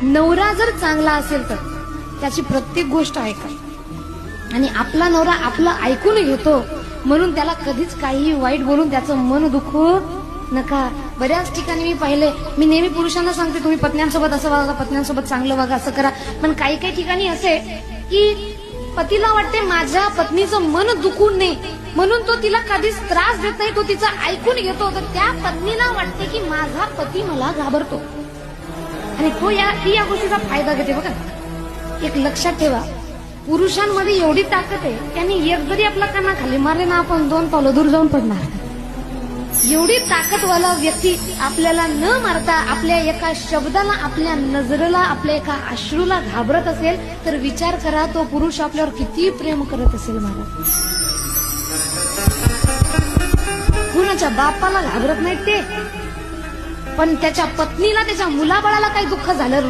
नवरा जर चांगला असेल तर त्याची प्रत्येक गोष्ट ऐका, आणि आपला नवरा आपलं ऐकून घेतो म्हणून त्याला कधीच काही वाईट बोलून त्याचं मन दुखवू नका. बऱ्याच ठिकाणी मी पाहिले, मी नेहमी पुरुषांना सांगते तुम्ही पत्न्यांसोबत असं वागा, पत्न्यांसोबत चांगलं वागा, असं करा. पण काही काही ठिकाणी असे की पतीला वाटते माझ्या पत्नीचं मन दुखून नये म्हणून तो तिला कधीच त्रास देत नाही, तो तिचं ऐकून घेतो. तर त्या पत्नीला वाटते की माझा पती मला घाबरतो आणि ती या गोष्टीचा फायदा घेते. बघा, एक लक्षात ठेवा, पुरुषांमध्ये एवढी ताकद आहे, त्यांनी एक जरी आपला काना खाली मारले ना, आपण 2 पावलं दूर जाऊन पडणार. एवढी ताकदवाला व्यक्ती आपल्याला न मारता आपल्या एका शब्दाला, आपल्या नजरेला, आपल्या एका अश्रूला घाबरत असेल तर विचार करा तो पुरुष आपल्यावर किती प्रेम करत असेल. मला कुणाच्या बापाला घाबरत नाहीत ते, पण त्याच्या पत्नीला, त्याच्या मुलाबाळाला काही दुःख झालं